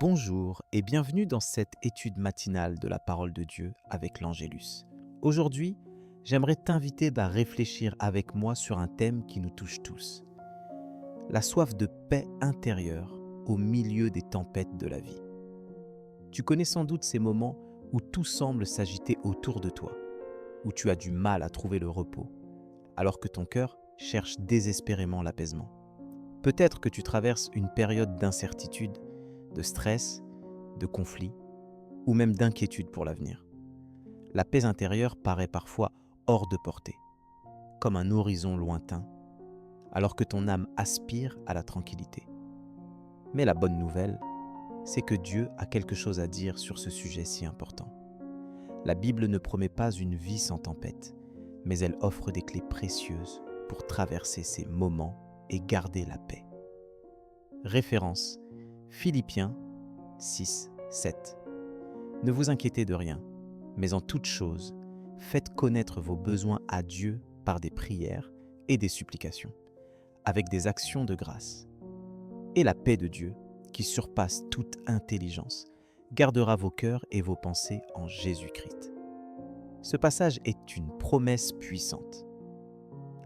Bonjour et bienvenue dans cette étude matinale de la parole de Dieu avec l'Angélus. Aujourd'hui, j'aimerais t'inviter à réfléchir avec moi sur un thème qui nous touche tous. La soif de paix intérieure au milieu des tempêtes de la vie. Tu connais sans doute ces moments où tout semble s'agiter autour de toi, où tu as du mal à trouver le repos, alors que ton cœur cherche désespérément l'apaisement. Peut-être que tu traverses une période d'incertitude, de stress, de conflit ou même d'inquiétude pour l'avenir. La paix intérieure paraît parfois hors de portée, comme un horizon lointain, alors que ton âme aspire à la tranquillité. Mais la bonne nouvelle, c'est que Dieu a quelque chose à dire sur ce sujet si important. La Bible ne promet pas une vie sans tempête, mais elle offre des clés précieuses pour traverser ces moments et garder la paix. Référence Philippiens 6, 7. Ne vous inquiétez de rien, mais en toute chose, faites connaître vos besoins à Dieu par des prières et des supplications, avec des actions de grâce. Et la paix de Dieu, qui surpasse toute intelligence, gardera vos cœurs et vos pensées en Jésus-Christ. Ce passage est une promesse puissante.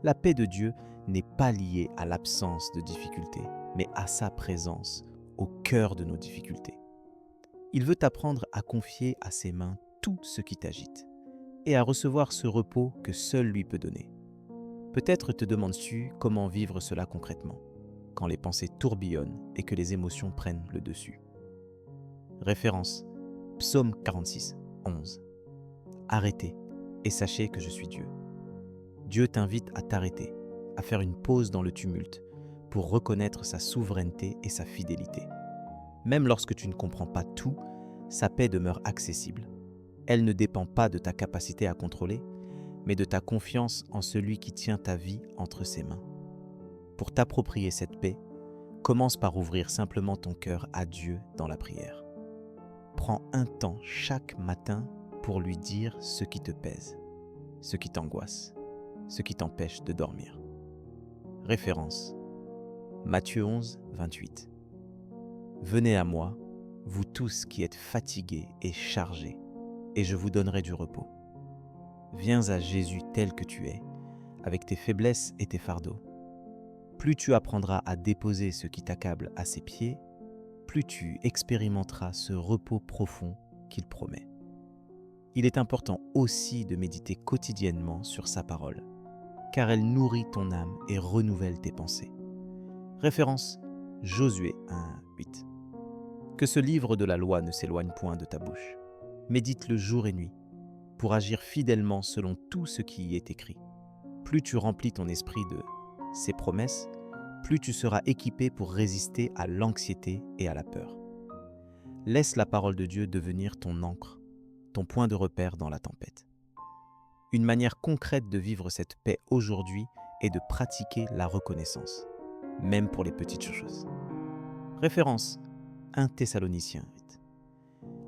La paix de Dieu n'est pas liée à l'absence de difficultés, mais à sa présence au cœur de nos difficultés. Il veut t'apprendre à confier à ses mains tout ce qui t'agite et à recevoir ce repos que seul lui peut donner. Peut-être te demandes-tu comment vivre cela concrètement, quand les pensées tourbillonnent et que les émotions prennent le dessus. Référence Psaume 46, 11. Arrêtez et sachez que je suis Dieu. Dieu t'invite à t'arrêter, à faire une pause dans le tumulte pour reconnaître sa souveraineté et sa fidélité. Même lorsque tu ne comprends pas tout, sa paix demeure accessible. Elle ne dépend pas de ta capacité à contrôler, mais de ta confiance en celui qui tient ta vie entre ses mains. Pour t'approprier cette paix, commence par ouvrir simplement ton cœur à Dieu dans la prière. Prends un temps chaque matin pour lui dire ce qui te pèse, ce qui t'angoisse, ce qui t'empêche de dormir. Référence Matthieu 11, 28. Venez à moi, vous tous qui êtes fatigués et chargés, et je vous donnerai du repos. Viens à Jésus tel que tu es, avec tes faiblesses et tes fardeaux. Plus tu apprendras à déposer ce qui t'accable à ses pieds, plus tu expérimenteras ce repos profond qu'il promet. Il est important aussi de méditer quotidiennement sur sa parole, car elle nourrit ton âme et renouvelle tes pensées. Référence Josué 1, 8. Que ce livre de la loi ne s'éloigne point de ta bouche. Médite-le jour et nuit, pour agir fidèlement selon tout ce qui y est écrit. Plus tu remplis ton esprit de ses promesses, plus tu seras équipé pour résister à l'anxiété et à la peur. Laisse la parole de Dieu devenir ton ancre, ton point de repère dans la tempête. Une manière concrète de vivre cette paix aujourd'hui est de pratiquer la reconnaissance, même pour les petites choses. Référence 1 Thessaloniciens 8.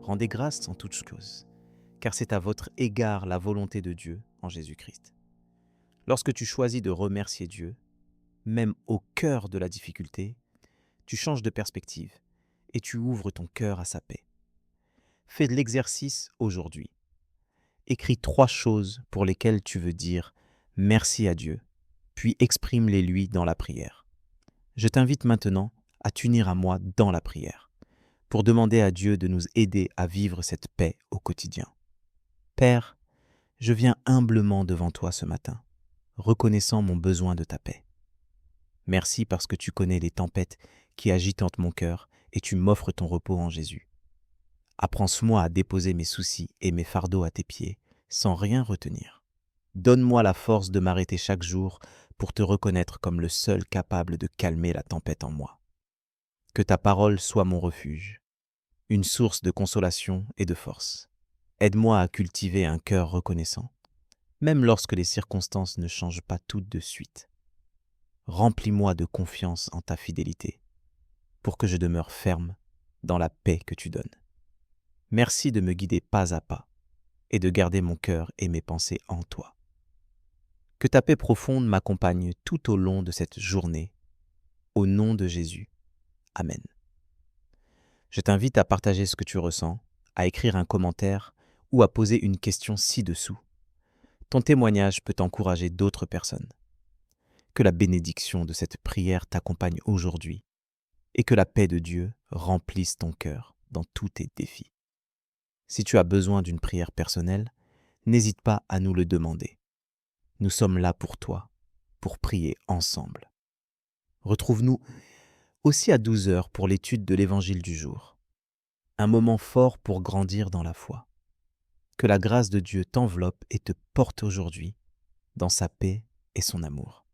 Rendez grâce en toutes choses, car c'est à votre égard la volonté de Dieu en Jésus-Christ. Lorsque tu choisis de remercier Dieu, même au cœur de la difficulté, tu changes de perspective et tu ouvres ton cœur à sa paix. Fais de l'exercice aujourd'hui. Écris 3 choses pour lesquelles tu veux dire merci à Dieu, puis exprime-les lui dans la prière. Je t'invite maintenant à t'unir à moi dans la prière, pour demander à Dieu de nous aider à vivre cette paix au quotidien. Père, je viens humblement devant toi ce matin, reconnaissant mon besoin de ta paix. Merci parce que tu connais les tempêtes qui agitent mon cœur et tu m'offres ton repos en Jésus. Apprends-moi à déposer mes soucis et mes fardeaux à tes pieds, sans rien retenir. Donne-moi la force de m'arrêter chaque jour pour te reconnaître comme le seul capable de calmer la tempête en moi. Que ta parole soit mon refuge, une source de consolation et de force. Aide-moi à cultiver un cœur reconnaissant, même lorsque les circonstances ne changent pas toutes de suite. Remplis-moi de confiance en ta fidélité, pour que je demeure ferme dans la paix que tu donnes. Merci de me guider pas à pas et de garder mon cœur et mes pensées en toi. Que ta paix profonde m'accompagne tout au long de cette journée. Au nom de Jésus. Amen. Je t'invite à partager ce que tu ressens, à écrire un commentaire ou à poser une question ci-dessous. Ton témoignage peut encourager d'autres personnes. Que la bénédiction de cette prière t'accompagne aujourd'hui et que la paix de Dieu remplisse ton cœur dans tous tes défis. Si tu as besoin d'une prière personnelle, n'hésite pas à nous le demander. Nous sommes là pour toi, pour prier ensemble. Retrouve-nous aussi à 12 heures pour l'étude de l'Évangile du jour. Un moment fort pour grandir dans la foi. Que la grâce de Dieu t'enveloppe et te porte aujourd'hui dans sa paix et son amour.